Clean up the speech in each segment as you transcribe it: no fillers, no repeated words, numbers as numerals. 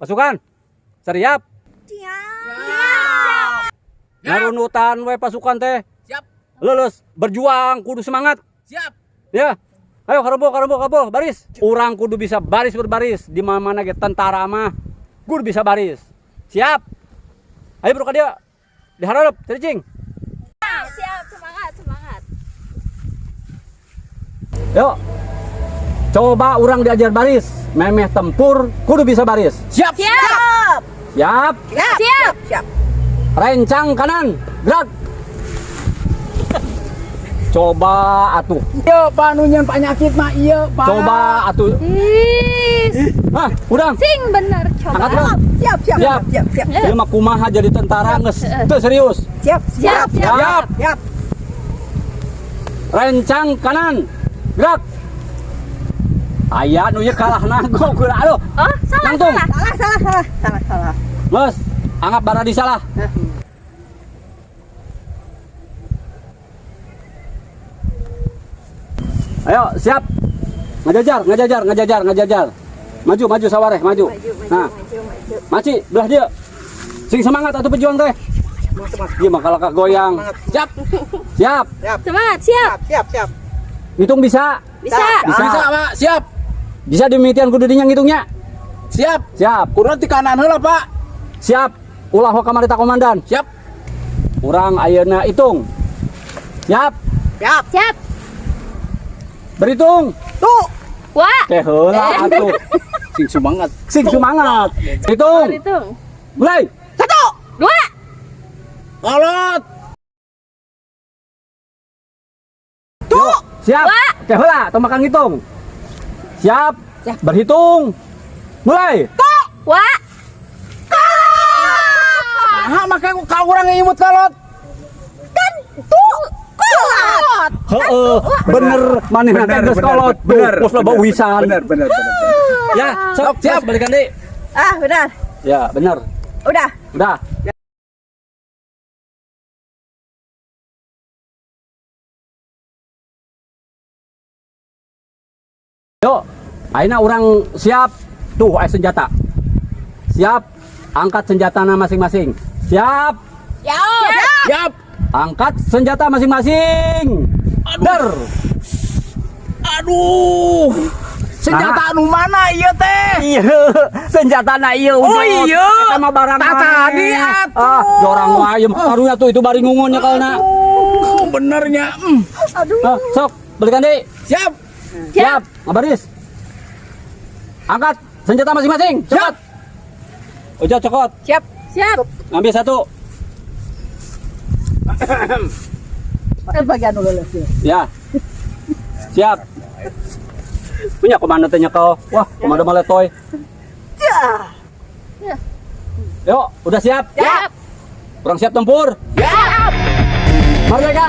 Pasukan, siap. Siap. Ngarunutan we pasukan teh. Siap. Lulus, berjuang, kudu semangat. Siap. Ya. Ayo karobo, baris. Urang kudu bisa baris berbaris. Di mana ge tentara mah kudu bisa baris. Siap. Ayo bro dia. Diharap, terjing. Siap, semangat. Yuk. Coba orang diajar baris. Memeh tempur kudu bisa baris. Siap. Siap. Siap. Siap. Rencang kanan, gerak. Coba atuh. Iya, panunyan penyakit mah iya, Pak. Coba atuh. Hah, udang. Sing bener coba. Angkat dong. Siap. Ieu mah kumaha jadi tentara geus teu serius. Siap. Rencang kanan, gerak. Aya nu ieu kalah nanggo geura aduh. Oh, salah. Langsung. Salah. Bos, anggap baradi salah. Ayo, siap. Ngajajar. Maju sawareh, maju. Nah, maci belah dia. Sing semangat atuh pejuang teh. Dia mah kalaka goyang. Siap. Semangat, siap. Siap. Hitung bisa. Bisa. Bisa, Pak. Siap. Bisa dimitian kudu dinyang hitungnya. Siap. Kurang di kanan heula, Pak. Siap. Ulah ho kamari ta komandan. Siap. Urang ayeuna hitung. Siap. Siap. Berhitung. Tuh. Wah. Teh heula atuh. Sing semangat. Sing semangat. Hitung. Hitung. Mulai. 1, 2. Kolot. Tuh. Siap. Wah. Teh heula tong makan ngitung. Siap. Berhitung. Mulai. Wah. Nah, makanya ka urang ngimut kolot. Kolot. Heeh, bener manehna teh geus kolot. Pos loba wisan. Bener. Ya, sok siap balikan deui. Benar. Ya, bener. Udah. Udah. Yuk, ayeuna urang siap. Tuh, aya senjata. Siap. Angkat senjatana masing-masing. Siap. Siap. Angkat senjata masing-masing. Der. Aduh. Senjata anu mana ieu teh? Iya, senjatana ieu. Oh iya. Eta mah barang Tadi maneh. atuh. Jorang wae karunya tuh itu bari ngungun nyekelna. Benernya. Sok, balikan deui. Siap. Siap, ngabaris. Angkat senjata masing-masing. Cepat. Ujo cokot. Siap. Ambil satu. Bagian dulu sih. Ya. Siap. Punya komando teh nyekel. Wah, komando maletoy. Yuk, udah siap? Siap. Kurang siap tempur? Siap. Merdeka!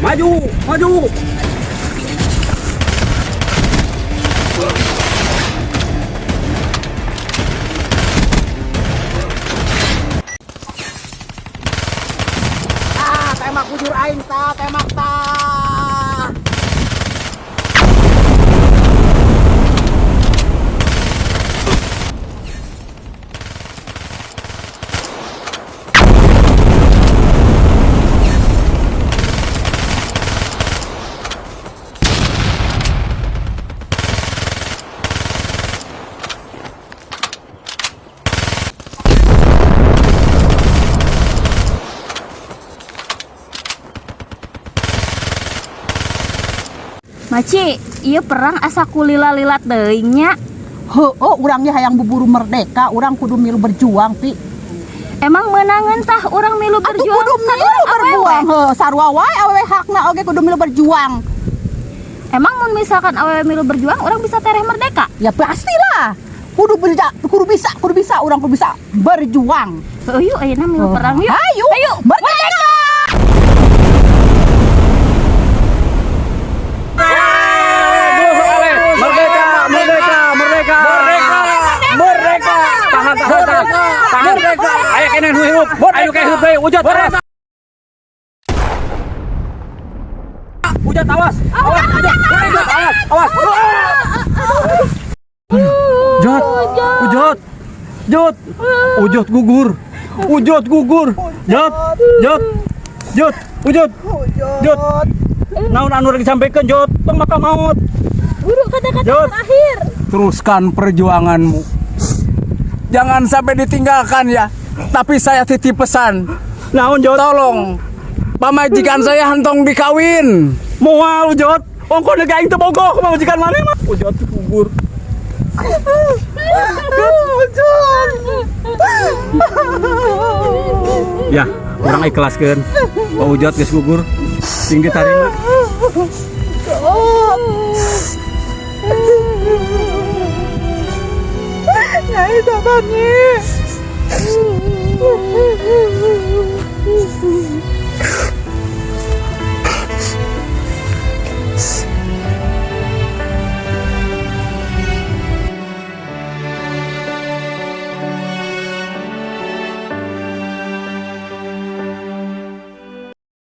Maju! Tembak bujur aing tembak ta. Maci, ieu perang asa kulila-lilat deui nya. Urangnya hayang buburu merdeka, urang kudu milu berjuang, Pi. Emang menangan tah urang milu Atuh berjuang. kudu milu berjuang. Sarua wae awewe hakna oge kudu milu berjuang. Emang mun misalkan awewe milu berjuang, urang bisa tereh merdeka? Ya pastilah. Kudu bisa, urang kudu bisa berjuang. Yuk, ayeuna milu perang yuk. Ayo, merdeka! Merdeka! Tahan! Ayo kene hirup. Ayo kene hirup. Ujat. Ujat awas. Awas. Jot. Ujot. Jot. Ujot gugur. Ujot gugur. Jot. Jot. Jot. Ujot. Jot. Naon anu rek disampaikan Jot? Tong maka maut. Guru kata-kata Jod. terakhir. Teruskan perjuanganmu. Jangan sampai ditinggalkan ya. Tapi saya titip pesan. Naon Jot? Tolong pamajikan saya hentong dikawin. Moal Jot. Ongko nega aing teu bogoh majikan maneh mah. Ujot gugur. Ya, kurang ikhlaskeun. Pak Ujot geus gugur. Sing ditarima. Nyai sabarnya.